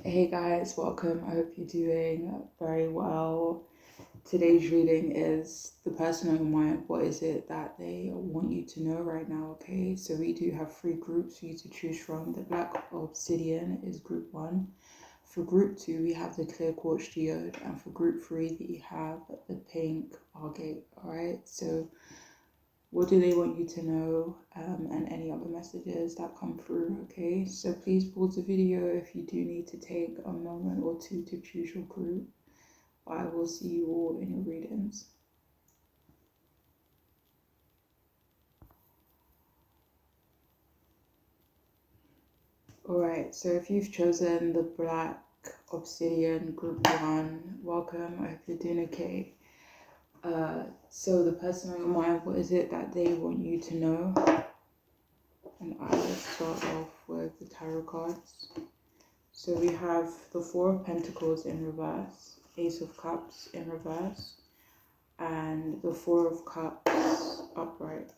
Hey guys, welcome. I hope you're doing very well. Today's reading is the person on your mind. What is it that they want you to know right now? Okay, so we do have three groups for you to choose from. The Black Obsidian is group one. For group two, we have the Clear Quartz Geode, and for group three, we have the Pink Agate. All right, so what do they want you to know, and any other messages that come through. Okay, so please pause the video if you do need to take a moment or two to choose your group. I will see you all in your readings. Alright, so if you've chosen the Black Obsidian group one, welcome. I hope you're doing okay. So the person on your mind, what is it that they want you to know? And I will start off with the tarot cards. So we have the Four of Pentacles in reverse, Ace of Cups in reverse, and the Four of Cups upright.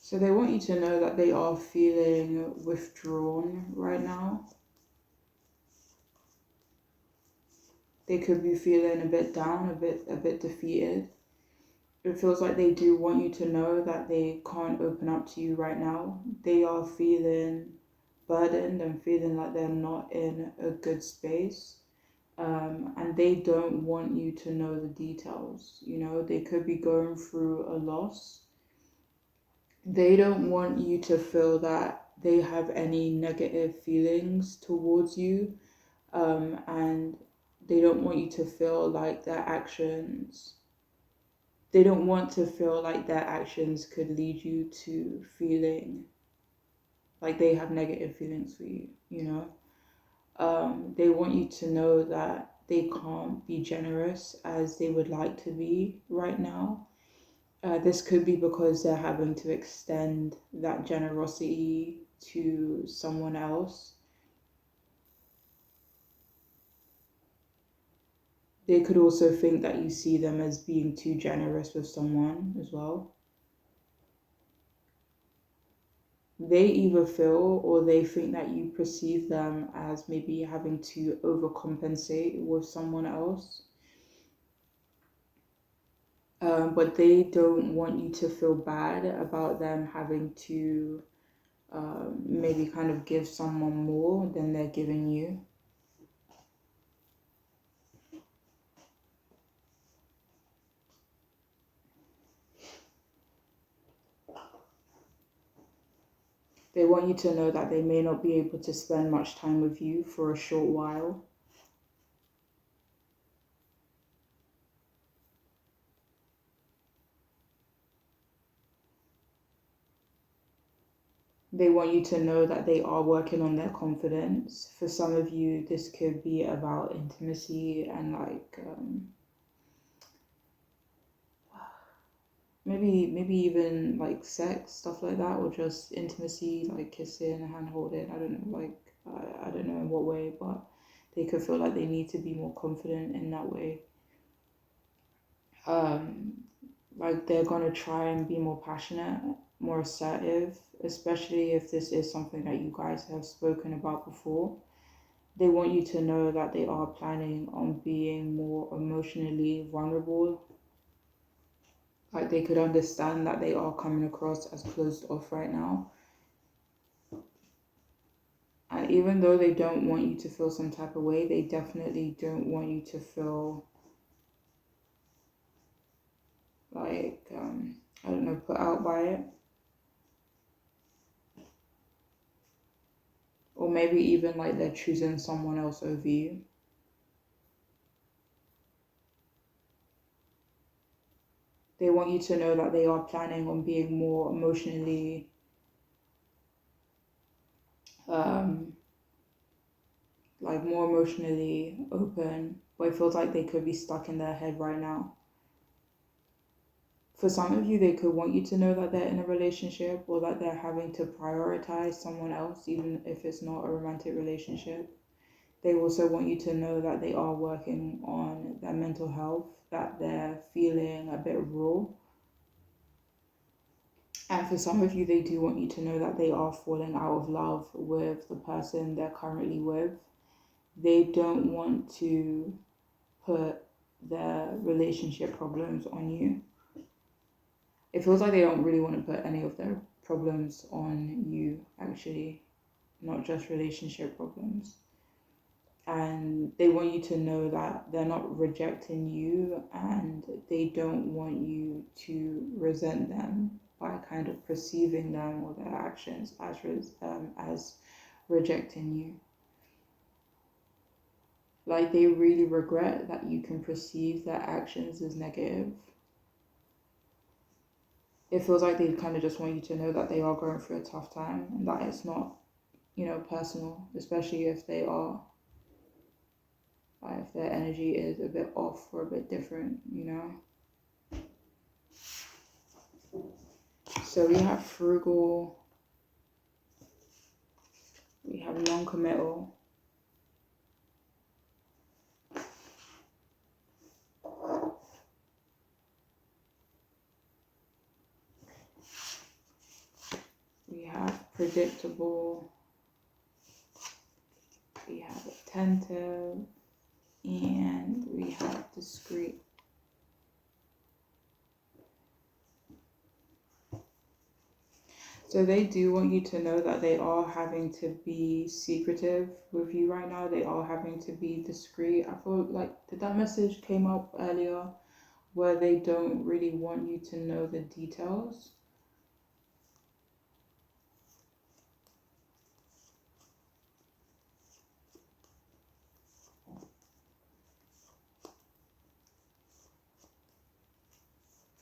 So they want you to know that they are feeling withdrawn right now. They could be feeling a bit down, a bit defeated. It feels like they do want you to know that they can't open up to you right now. They are feeling burdened and feeling like they're not in a good space. And they don't want you to know the details. You know, they could be going through a loss. They don't want you to feel that they have any negative feelings towards you, and they don't want you to feel like they don't want to feel like their actions could lead you to feeling like they have negative feelings for you, you know. They want you to know that they can't be generous as they would like to be right now. This could be because they're having to extend that generosity to someone else. They could also think that you see them as being too generous with someone as well. They either feel or they think that you perceive them as maybe having to overcompensate with someone else. But they don't want you to feel bad about them having to maybe kind of give someone more than they're giving you. They want you to know that they may not be able to spend much time with you for a short while. They want you to know that they are working on their confidence. For some of you, this could be about intimacy and like maybe even like sex, stuff like that, or just intimacy, like kissing, hand holding. I don't know, like I don't know in what way, but they could feel like they need to be more confident in that way. Like they're gonna try and be more passionate, more assertive, especially if this is something that you guys have spoken about before. They want you to know that they are planning on being more emotionally vulnerable. Like they could understand that they are coming across as closed off right now. And even though they don't want you to feel some type of way, they definitely don't want you to feel like, I don't know, put out by it. Or maybe even like they're choosing someone else over you. They want you to know that they are planning on being more emotionally like more emotionally open, but it feels like they could be stuck in their head right now. For some of you, they could want you to know that they're in a relationship or that they're having to prioritize someone else, even if it's not a romantic relationship. They also want you to know that they are working on their mental health, that they're feeling a bit raw. And for some of you, they do want you to know that they are falling out of love with the person they're currently with. They don't want to put their relationship problems on you. It feels like they don't really want to put any of their problems on you, actually, not just relationship problems. And they want you to know that they're not rejecting you, and they don't want you to resent them by kind of perceiving them or their actions as rejecting you. Like, they really regret that you can perceive their actions as negative. It feels like they kind of just want you to know that they are going through a tough time and that it's not, personal, especially if they are, if their energy is a bit off or a bit different. So we have frugal, we have non-committal, we have predictable, we have attentive, and we have discreet. So they do want you to know that they are having to be secretive with you right now. They are having to be discreet. I feel like, did that message came up earlier where they don't really want you to know the details?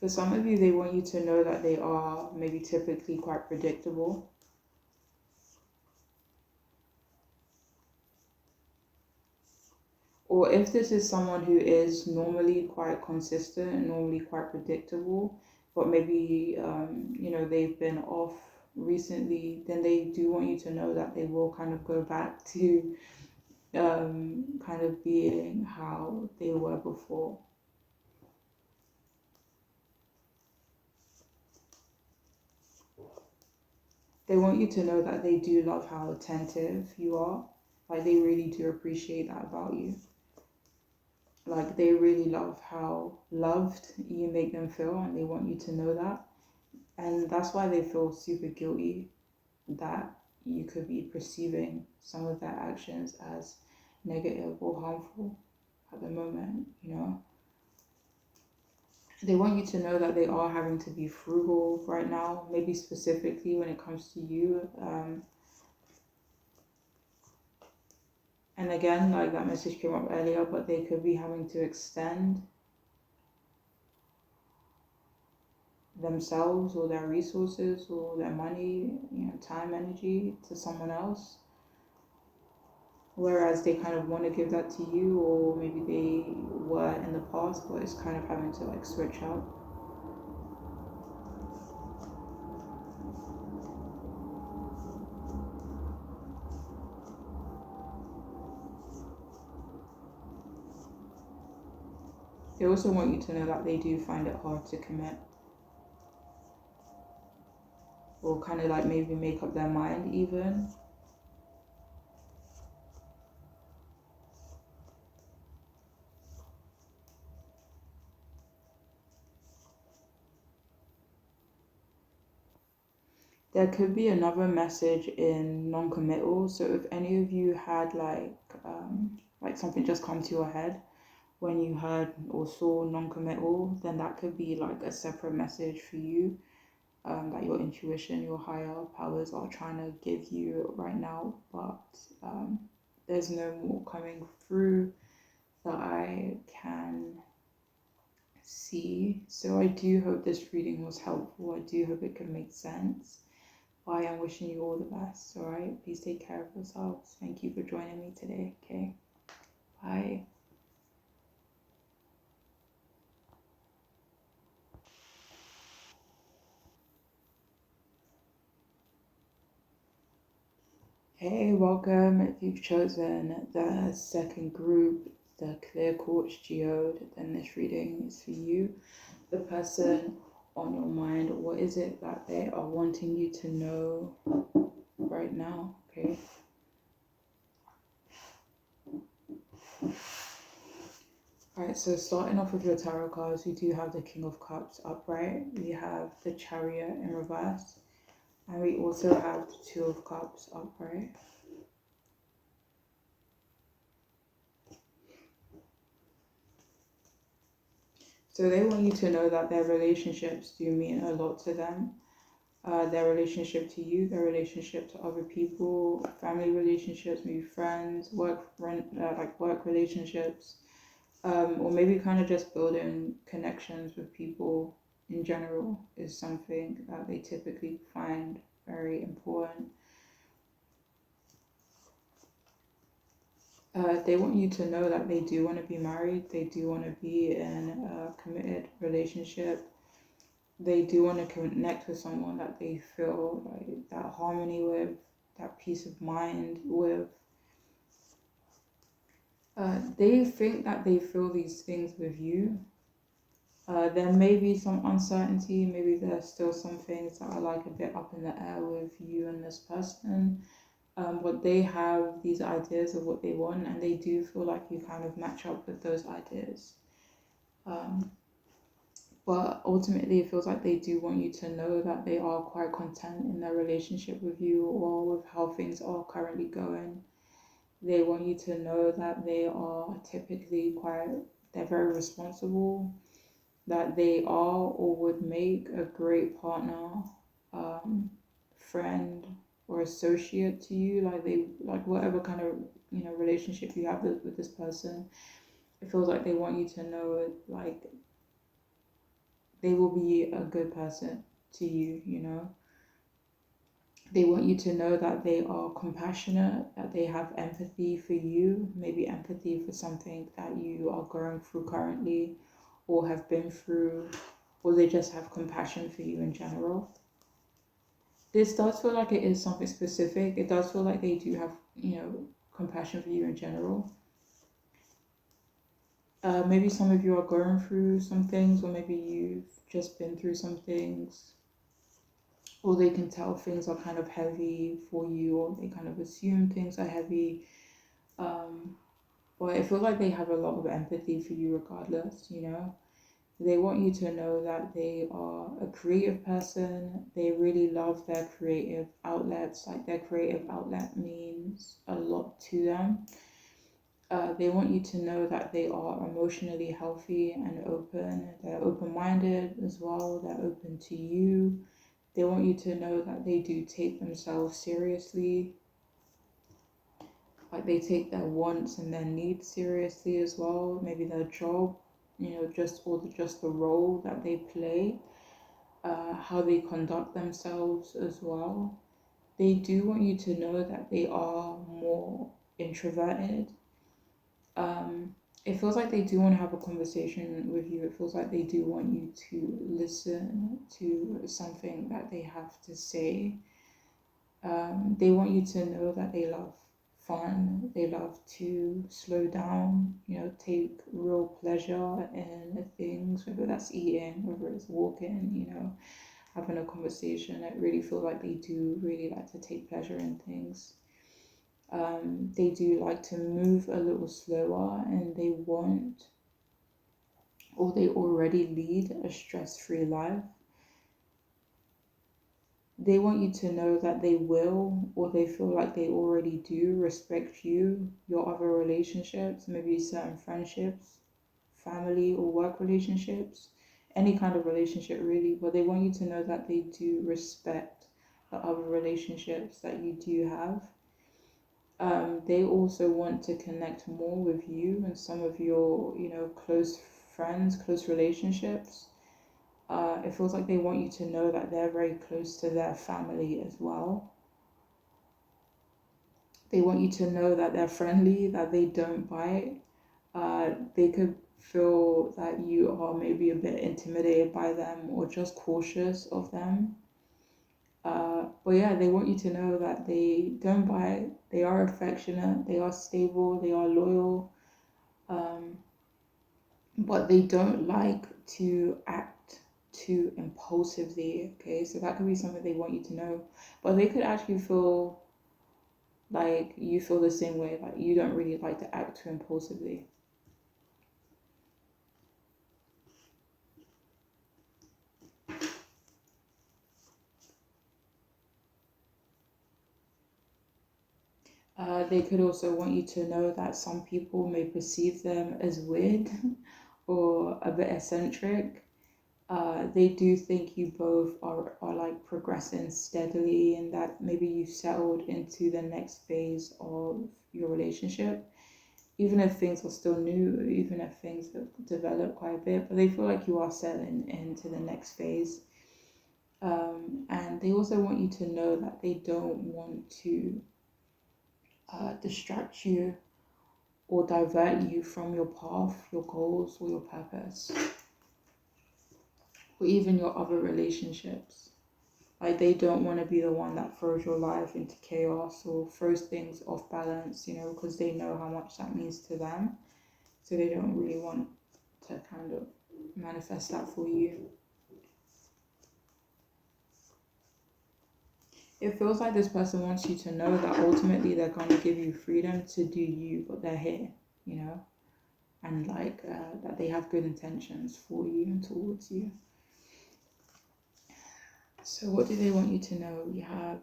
For some of you, they want you to know that they are maybe typically quite predictable. Or if this is someone who is normally quite consistent and normally quite predictable, but maybe, they've been off recently, then they do want you to know that they will kind of go back to kind of being how they were before. They want you to know that they do love how attentive you are. Like, they really do appreciate that about you. Like, they really love how loved you make them feel, and they want you to know that. And that's why they feel super guilty that you could be perceiving some of their actions as negative or harmful at the moment. They want you to know that they are having to be frugal right now, maybe specifically when it comes to you. And again, like that message came up earlier, but they could be having to extend themselves or their resources or their money, time, energy to someone else. Whereas they kind of want to give that to you, or maybe they were in the past, but it's kind of having to like switch up. They also want you to know that they do find it hard to commit, or kind of like maybe make up their mind even. There could be another message in non-committal. So if any of you had like something just come to your head when you heard or saw non-committal, then that could be like a separate message for you, that your intuition, your higher powers are trying to give you right now, but there's no more coming through that I can see. So I do hope this reading was helpful. I do hope it could make sense. I am wishing you all the best. All right, please take care of yourselves. Thank you for joining me today. Okay, bye. Hey, welcome. If you've chosen the second group, the clear quartz geode, then this reading is for you. The person on your mind, what is it that they are wanting you to know right now? Okay. Alright, so starting off with your tarot cards, we do have the King of Cups upright, we have the Chariot in reverse, and we also have the Two of Cups upright. So they want you to know that their relationships do mean a lot to them. Their relationship to you, their relationship to other people, family relationships, maybe friends, work relationships, or maybe kind of just building connections with people in general is something that they typically find very important. They want you to know that they do want to be married, they do want to be in a committed relationship, they do want to connect with someone that they feel like that harmony with, that peace of mind with. They think that they feel these things with you. There may be some uncertainty, maybe there's still some things that are like a bit up in the air with you and this person. But they have these ideas of what they want, and they do feel like you kind of match up with those ideas. But ultimately, it feels like they do want you to know that they are quite content in their relationship with you or with how things are currently going. They want you to know that they are typically they're very responsible, that they are or would make a great partner, friend, or associate to you. Like whatever kind of relationship you have with this person, it feels like they want you to know like they will be a good person to you. They want you to know that they are compassionate, that they have empathy for you, maybe empathy for something that you are going through currently or have been through, or they just have compassion for you in general. This does feel like it is something specific. It does feel like they do have, compassion for you in general. Maybe some of you are going through some things, or maybe you've just been through some things, or they can tell things are kind of heavy for you, or they kind of assume things are heavy. But I feel like they have a lot of empathy for you regardless, They want you to know that they are a creative person. They really love their creative outlets. Like their creative outlet means a lot to them. They want you to know that they are emotionally healthy and open. They're open-minded as well. They're open to you. They want you to know that they do take themselves seriously. Like they take their wants and their needs seriously as well. Maybe their job, just the role that they play, how they conduct themselves as well. They do want you to know that they are more introverted. It feels like they do want to have a conversation with you. It feels like they do want you to listen to something that they have to say. They want you to know that they love fun. They love to slow down, take real pleasure in things, whether that's eating, whether it's walking, having a conversation. I really feel like they do really like to take pleasure in things. They do like to move a little slower, and they want, or they already lead a stress-free life. They want you to know that they will, or they feel like they already do, respect you, your other relationships, maybe certain friendships, family or work relationships, any kind of relationship really, but they want you to know that they do respect the other relationships that you do have. They also want to connect more with you and some of your, close friends, close relationships. It feels like they want you to know that they're very close to their family as well. They want you to know that they're friendly, that they don't bite. They could feel that you are maybe a bit intimidated by them or just cautious of them. But yeah, they want you to know that they don't bite, they are affectionate, they are stable, they are loyal, um, but they don't like to act too impulsively. Okay, so that could be something they want you to know, but they could actually feel like you feel the same way, like you don't really like to act too impulsively. They could also want you to know that some people may perceive them as weird or a bit eccentric. They do think you both are like progressing steadily and that maybe you've settled into the next phase of your relationship, even if things are still new, even if things have developed quite a bit, but they feel like you are settling into the next phase. And they also want you to know that they don't want to distract you or divert you from your path, your goals, or your purpose, or even your other relationships. Like they don't want to be the one that throws your life into chaos or throws things off balance, because they know how much that means to them. So they don't really want to kind of manifest that for you. It feels like this person wants you to know that ultimately they're going to give you freedom to do you, but they're here, you know, and like that they have good intentions for you and towards you. So, what do they want you to know? We have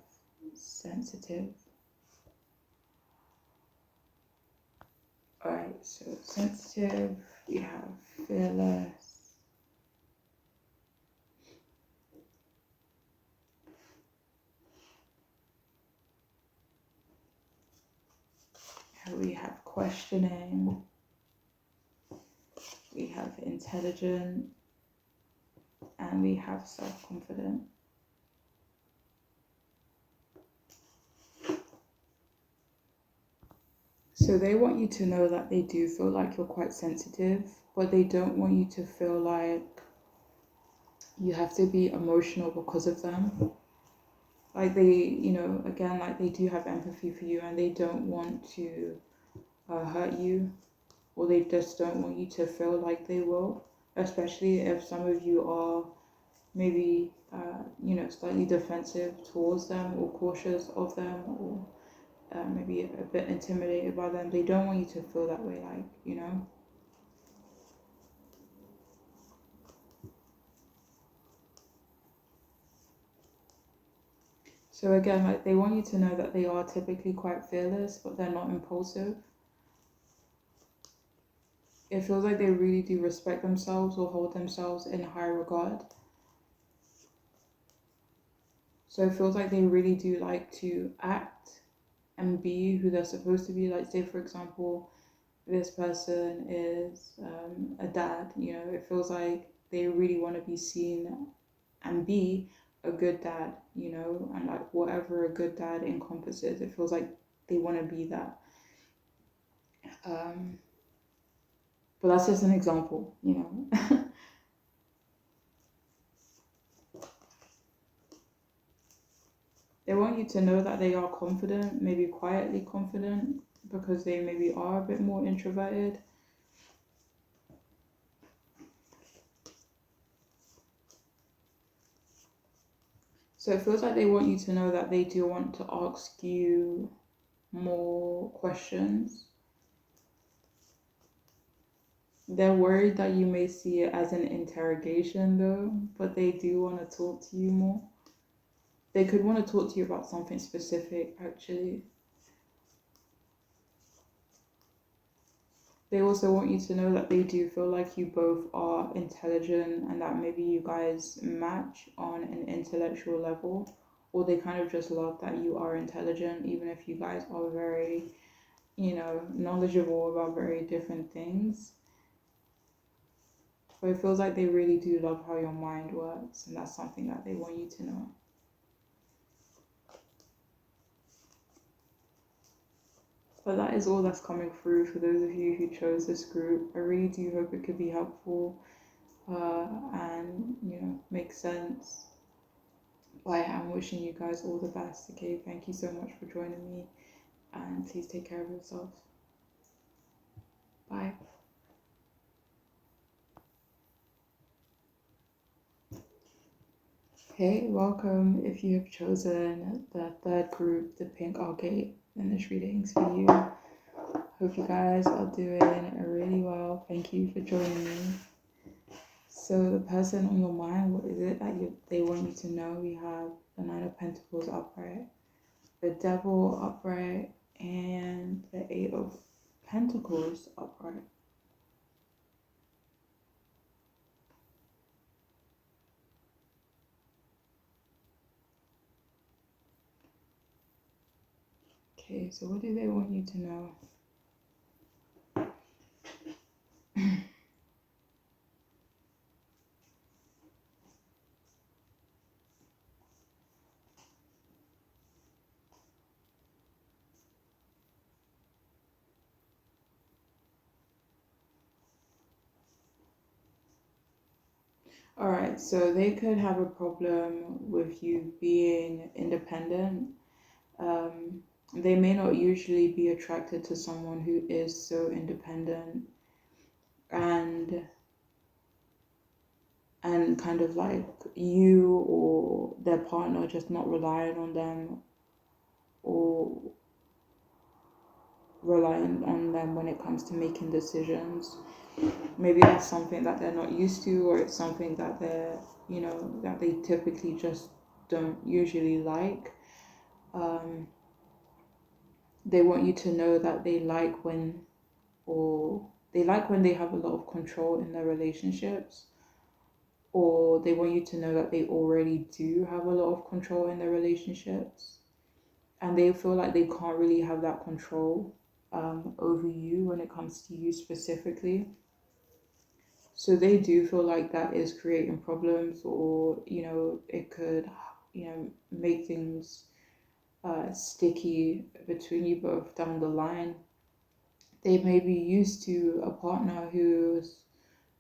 sensitive. Alright, so sensitive, we have fearless, we have questioning, we have intelligent, and we have self-confident. So they want you to know that they do feel like you're quite sensitive, but they don't want you to feel like you have to be emotional because of them. Like they, again, like they do have empathy for you and they don't want to hurt you, or they just don't want you to feel like they will, especially if some of you are maybe, slightly defensive towards them or cautious of them or maybe a bit intimidated by them. They don't want you to feel that way, like. So again, like they want you to know that they are typically quite fearless, but they're not impulsive. It feels like they really do respect themselves or hold themselves in high regard. So it feels like they really do like to act and be who they're supposed to be. Like, say, for example, this person is a dad, it feels like they really want to be seen and be a good dad, and like whatever a good dad encompasses, it feels like they want to be that. Um, but that's just an example. They want you to know that they are confident, maybe quietly confident, because they maybe are a bit more introverted. So it feels like they want you to know that they do want to ask you more questions. They're worried that you may see it as an interrogation though, but they do want to talk to you more. They could want to talk to you about something specific actually. They also want you to know that they do feel like you both are intelligent and that maybe you guys match on an intellectual level, or they kind of just love that you are intelligent, even if you guys are very, knowledgeable about very different things. But it feels like they really do love how your mind works, and that's something that they want you to know. But that is all that's coming through for those of you who chose this group. I really do hope it could be helpful and make sense. Like, I'm wishing you guys all the best, okay? Thank you so much for joining me, and please take care of yourselves. Bye. Hey, welcome. If you have chosen the third group, the pink agate, then this reading's for you. Hope you guys are doing really well. Thank you for joining me. So the person on your mind, what is it that they want you to know? We have the Nine of Pentacles upright, the Devil upright, and the Eight of Pentacles upright. Okay, so what do they want you to know? All right, so they could have a problem with you being independent. They may not usually be attracted to someone who is so independent and kind of like you or their partner just not relying on them or relying on them when it comes to making decisions. Maybe that's something that they're not used to, or it's something that they're, that they typically just don't usually like. They want you to know that they like when they have a lot of control in their relationships, or they want you to know that they already do have a lot of control in their relationships, and they feel like they can't really have that control over you when it comes to you specifically. So they do feel like that is creating problems, or it could make things sticky between you both down the line. They may be used to a partner who's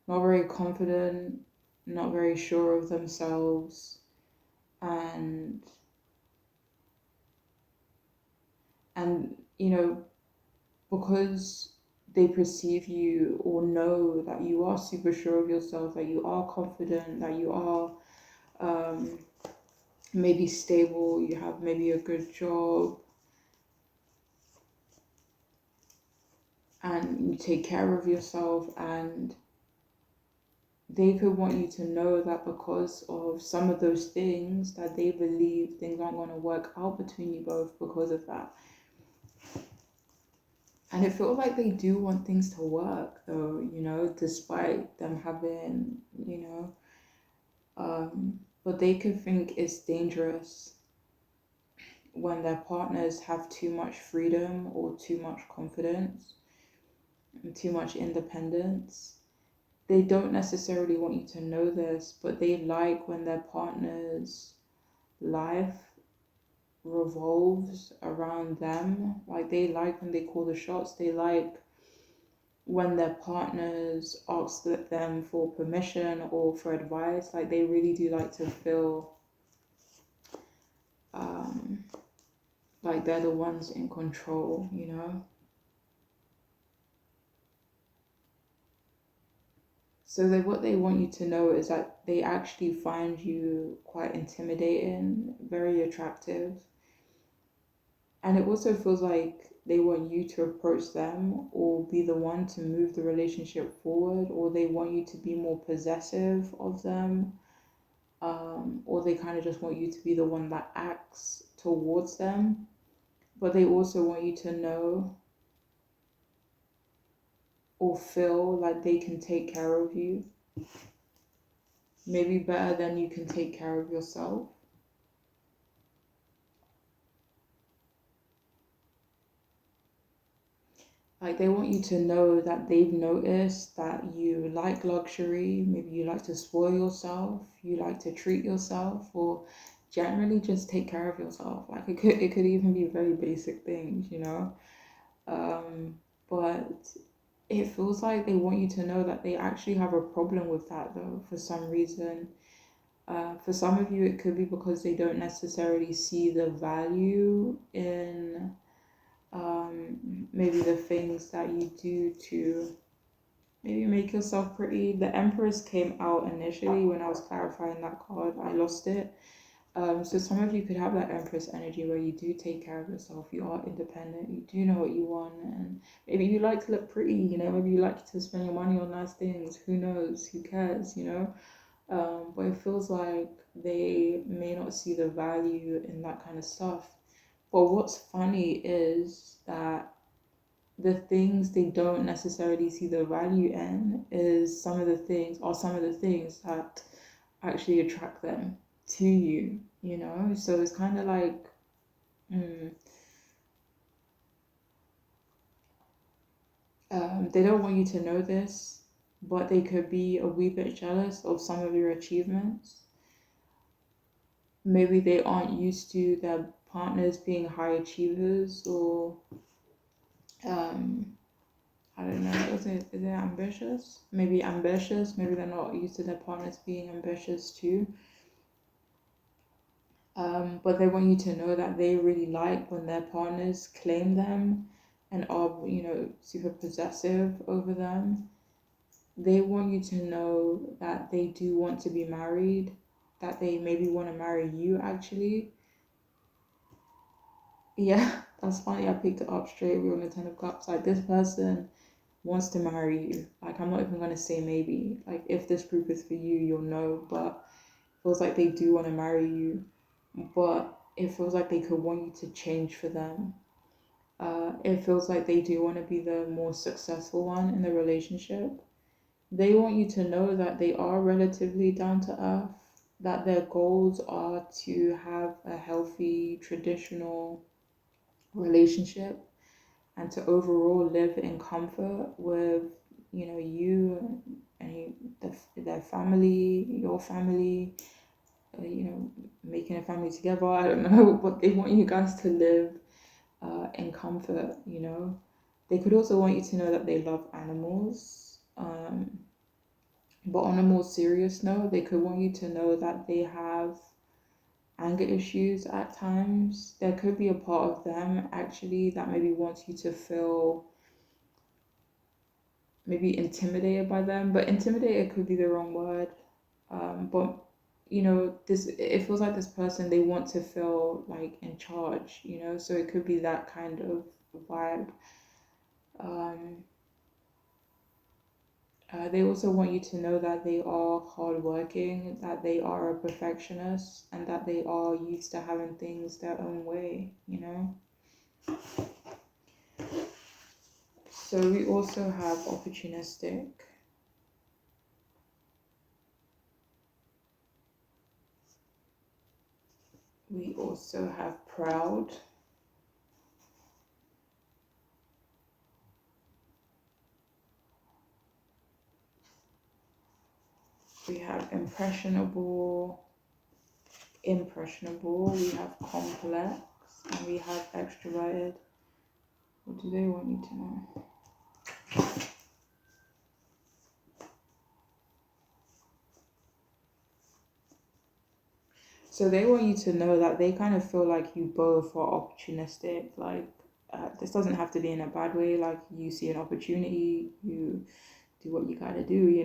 not very confident, not very sure of themselves, and because they perceive you or know that you are super sure of yourself, that you are confident, that you are um, maybe stable, you have maybe a good job, and you take care of yourself, and they could want you to know that because of some of those things, that they believe things aren't going to work out between you both because of that. And it feels like they do want things to work, though, despite them having, but they could think it's dangerous when their partners have too much freedom or too much confidence and too much independence. They don't necessarily want you to know this, but they like when their partner's life revolves around them. Like, they like when they call the shots. They like when their partners ask them for permission or for advice. Like, they really do like to feel like they're the ones in control, So what they want you to know is that they actually find you quite intimidating, very attractive. And it also feels like they want you to approach them or be the one to move the relationship forward, or they want you to be more possessive of them, or they kind of just want you to be the one that acts towards them. But they also want you to know or feel like they can take care of you, maybe better than you can take care of yourself. Like, they want you to know that they've noticed that you like luxury, maybe you like to spoil yourself, you like to treat yourself, or generally just take care of yourself. Like, it could even be very basic things, But it feels like they want you to know that they actually have a problem with that, though, for some reason. For some of you, it could be because they don't necessarily see the value in maybe the things that you do to maybe make yourself pretty. The Empress came out initially when I was clarifying that card. I lost it. So some of you could have that Empress energy where you do take care of yourself, you are independent, you do know what you want, and maybe you like to look pretty, maybe you like to spend your money on nice things, who knows, who cares. But it feels like they may not see the value in that kind of stuff. But what's funny is that the things they don't necessarily see the value in is some of the things that actually attract them to you. So it's kind of like they don't want you to know this, but they could be a wee bit jealous of some of your achievements. Maybe they aren't used to their partners being high achievers, or I don't know, is it ambitious? Maybe ambitious, maybe they're not used to their partners being ambitious too. But they want you to know that they really like when their partners claim them and are, super possessive over them. They want you to know that they do want to be married, that they maybe want to marry you actually. Yeah, that's funny. I picked it up straight. We were on the 10 of Cups. Like, this person wants to marry you. Like, I'm not even going to say maybe. Like, if this group is for you, you'll know. But it feels like they do want to marry you. But it feels like they could want you to change for them. It feels like they do want to be the more successful one in the relationship. They want you to know that they are relatively down to earth, that their goals are to have a healthy, traditional relationship and to overall live in comfort with, you and their family, your family, making a family together. I don't know, but they want you guys to live in comfort. They could also want you to know that they love animals. But on a more serious note, they could want you to know that they have anger issues at times. There could be a part of them actually that maybe wants you to feel maybe intimidated by them, but intimidated could be the wrong word. But this, it feels like this person, they want to feel like in charge, so it could be that kind of vibe. They also want you to know that they are hardworking, that they are a perfectionist, and that they are used to having things their own way. So we also have opportunistic. We also have proud. We have impressionable. We have complex, and we have extroverted. What do they want you to know? So they want you to know that they kind of feel like you both are opportunistic. Like, this doesn't have to be in a bad way. Like, you see an opportunity, you do what you gotta do.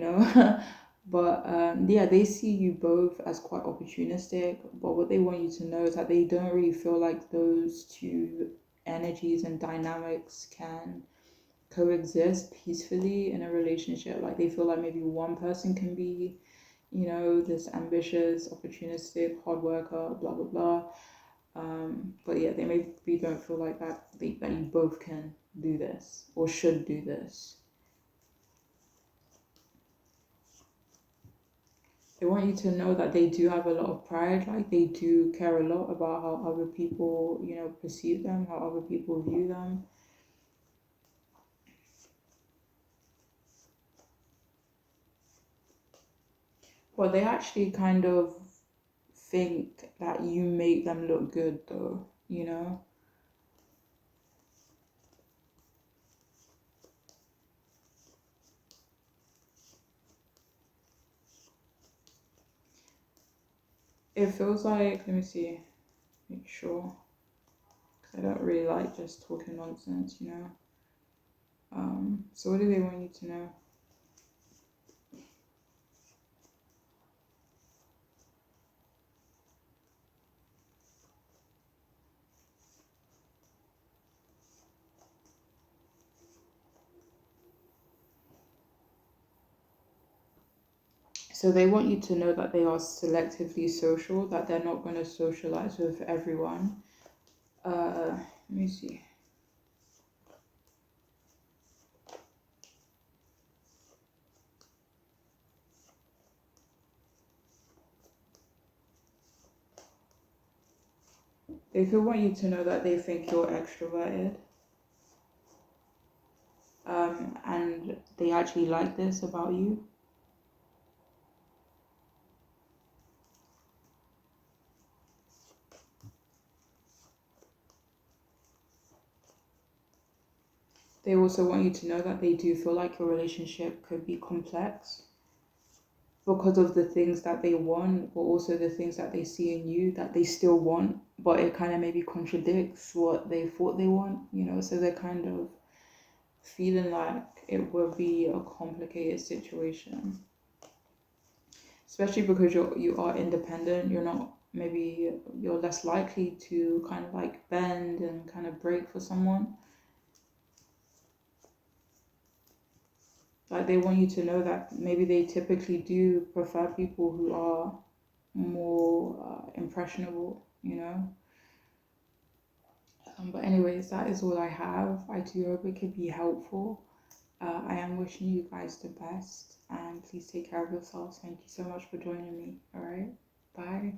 But yeah, they see you both as quite opportunistic. But what they want you to know is that they don't really feel like those two energies and dynamics can coexist peacefully in a relationship. Like, they feel like maybe one person can be this ambitious, opportunistic, hard worker, blah blah blah. But yeah, they maybe don't feel like that you both can do this or should do this. They want you to know that they do have a lot of pride, like they do care a lot about how other people, perceive them, how other people view them. But they actually kind of think that you make them look good though. It feels like, let me see, make sure. I don't really like just talking nonsense, you know. So what do they want you to know? So they want you to know that they are selectively social, that they're not going to socialize with everyone. Let me see. They could want you to know that they think you're extroverted. And they actually like this about you. They also want you to know that they do feel like your relationship could be complex because of the things that they want, but also the things that they see in you that they still want, but it kind of maybe contradicts what they thought they want, you know? So they're kind of feeling like it will be a complicated situation, especially because you are independent. You're not, maybe you're less likely to kind of like bend and kind of break for someone. Like they want you to know that maybe they typically do prefer people who are more impressionable, you know. But anyways, that is all I have. I do hope it could be helpful. I am wishing you guys the best, and please take care of yourselves. Thank you so much for joining me. All right, bye.